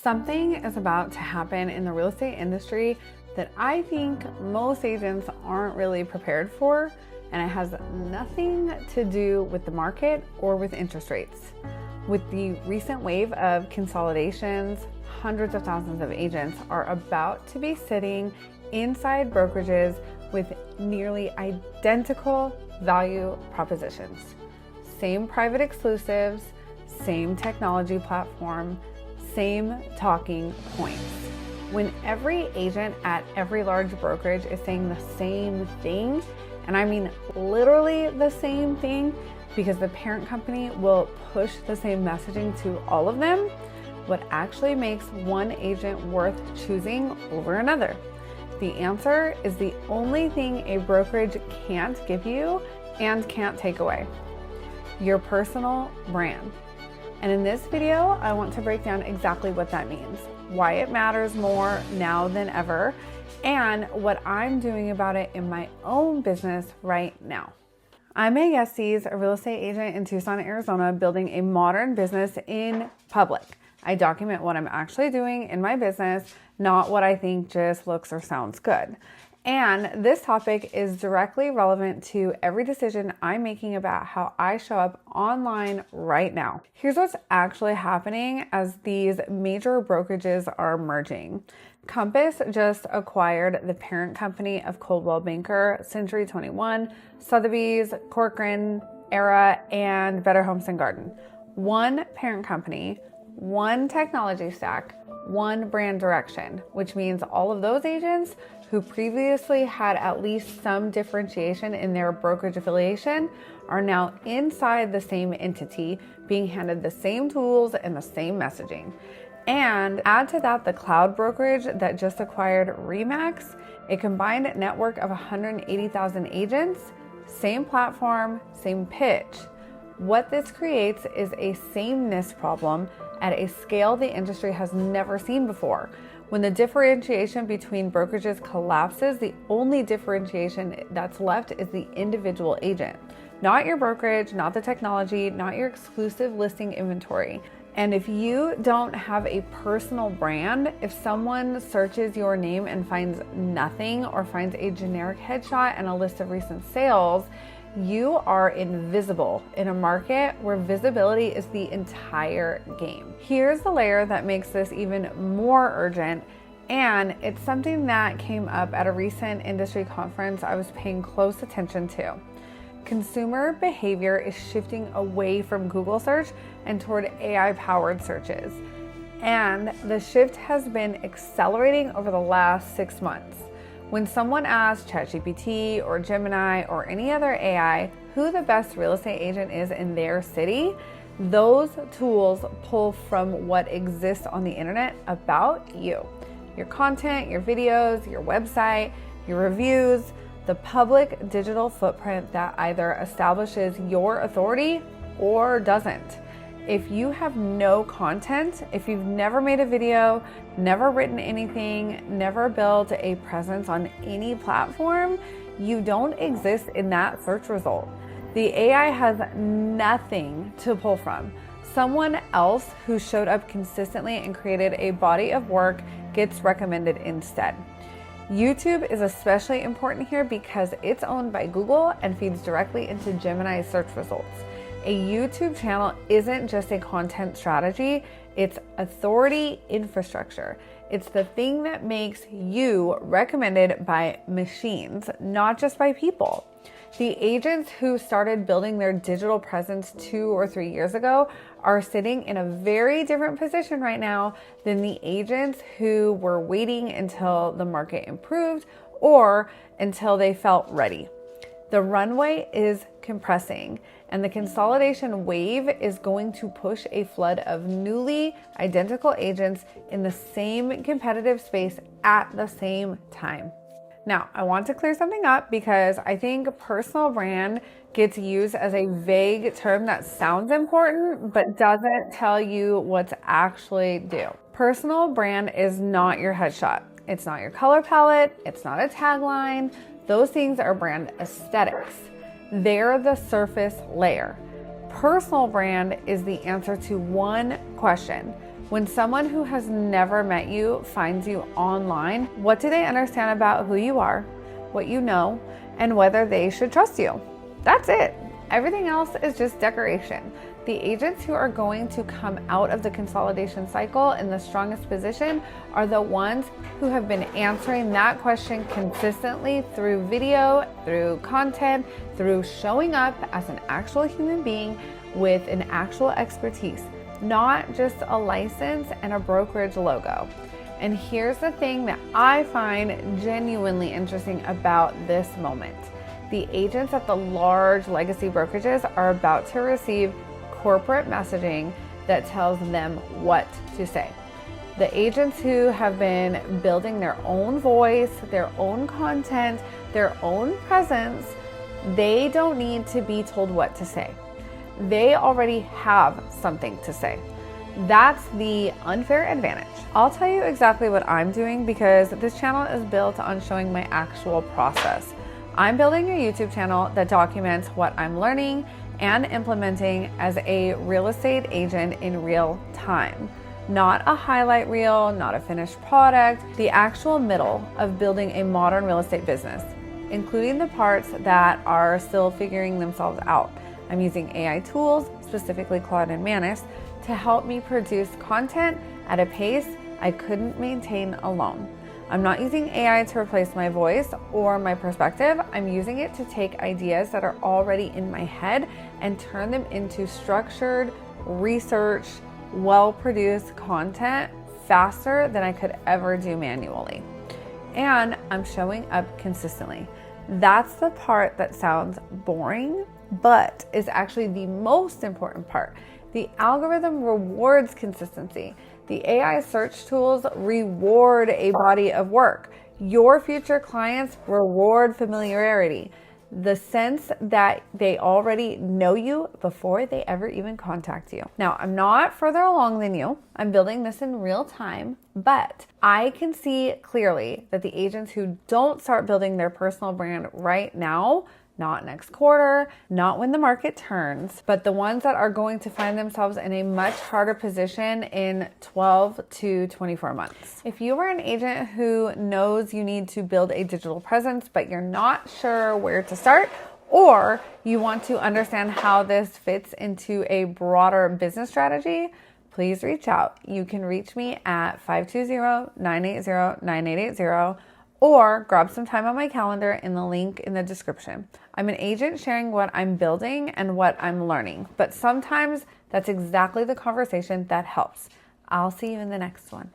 Something is about to happen in the real estate industry that I think most agents aren't really prepared for, and it has nothing to do with the market or with interest rates. With the recent wave of consolidations, hundreds of thousands of agents are about to be sitting inside brokerages with nearly identical value propositions. Same private exclusives, same technology platform, same talking points. When every agent at every large brokerage is saying the same thing, and I mean literally the same thing, because the parent company will push the same messaging to all of them, what actually makes one agent worth choosing over another? The answer is the only thing a brokerage can't give you and can't take away: your personal brand. And in this video, I want to break down exactly what that means, why it matters more now than ever, and what I'm doing about it in my own business right now. I'm May Yestes, a real estate agent in Tucson, Arizona, building a modern business in public. I document what I'm actually doing in my business, not what I think just looks or sounds good. And this topic is directly relevant to every decision I'm making about how I show up online right now. Here's what's actually happening as these major brokerages are merging. Compass just acquired the parent company of Coldwell Banker, Century 21, Sotheby's, Corcoran, Era, and Better Homes and Garden. One parent company, one technology stack, one brand direction, which means all of those agents who previously had at least some differentiation in their brokerage affiliation are now inside the same entity, being handed the same tools and the same messaging. And add to that the cloud brokerage that just acquired Remax, a combined network of 180,000 agents, same platform, same pitch. What this creates is a sameness problem at a scale the industry has never seen before. When the differentiation between brokerages collapses, the only differentiation that's left is the individual agent. Not your brokerage, not the technology, not your exclusive listing inventory. And if you don't have a personal brand, if someone searches your name and finds nothing or finds a generic headshot and a list of recent sales, you are invisible in a market where visibility is the entire game. Here's the layer that makes this even more urgent, and it's something that came up at a recent industry conference I was paying close attention to. Consumer behavior is shifting away from Google search and toward AI-powered searches. And the shift has been accelerating over the last 6 months. When someone asks ChatGPT or Gemini or any other AI who the best real estate agent is in their city, those tools pull from what exists on the internet about you. Your content, your videos, your website, your reviews, the public digital footprint that either establishes your authority or doesn't. If you have no content, if you've never made a video, never written anything, never built a presence on any platform, you don't exist in that search result. The AI has nothing to pull from. Someone else who showed up consistently and created a body of work gets recommended instead. YouTube is especially important here because it's owned by Google and feeds directly into Gemini's search results. A YouTube channel isn't just a content strategy, it's authority infrastructure. It's the thing that makes you recommended by machines, not just by people. The agents who started building their digital presence 2 or 3 years ago are sitting in a very different position right now than the agents who were waiting until the market improved or until they felt ready. The runway is compressing, and the consolidation wave is going to push a flood of newly identical agents in the same competitive space at the same time. Now, I want to clear something up because I think personal brand gets used as a vague term that sounds important, but doesn't tell you what to actually do. Personal brand is not your headshot. It's not your color palette. It's not a tagline. Those things are brand aesthetics. They're the surface layer. Personal brand is the answer to one question. When someone who has never met you finds you online, what do they understand about who you are, what you know, and whether they should trust you? That's it. Everything else is just decoration. The agents who are going to come out of the consolidation cycle in the strongest position are the ones who have been answering that question consistently through video, through content, through showing up as an actual human being with an actual expertise, not just a license and a brokerage logo. And here's the thing that I find genuinely interesting about this moment. The agents at the large legacy brokerages are about to receive corporate messaging that tells them what to say. The agents who have been building their own voice, their own content, their own presence, they don't need to be told what to say. They already have something to say. That's the unfair advantage. I'll tell you exactly what I'm doing because this channel is built on showing my actual process. I'm building a YouTube channel that documents what I'm learning and implementing as a real estate agent in real time. Not a highlight reel, not a finished product, the actual middle of building a modern real estate business, including the parts that are still figuring themselves out. I'm using AI tools, specifically Claude and Manus, to help me produce content at a pace I couldn't maintain alone. I'm not using AI to replace my voice or my perspective. I'm using it to take ideas that are already in my head and turn them into structured, researched, well-produced content faster than I could ever do manually. And I'm showing up consistently. That's the part that sounds boring, but is actually the most important part. The algorithm rewards consistency. The AI search tools reward a body of work. Your future clients reward familiarity. The sense that they already know you before they ever even contact you. Now, I'm not further along than you. I'm building this in real time, but I can see clearly that the agents who don't start building their personal brand right now, not next quarter, not when the market turns, but the ones that are going to find themselves in a much harder position in 12 to 24 months. If you are an agent who knows you need to build a digital presence, but you're not sure where to start, or you want to understand how this fits into a broader business strategy, please reach out. You can reach me at 520-980-9880 or grab some time on my calendar in the link in the description. I'm an agent sharing what I'm building and what I'm learning, but sometimes that's exactly the conversation that helps. I'll see you in the next one.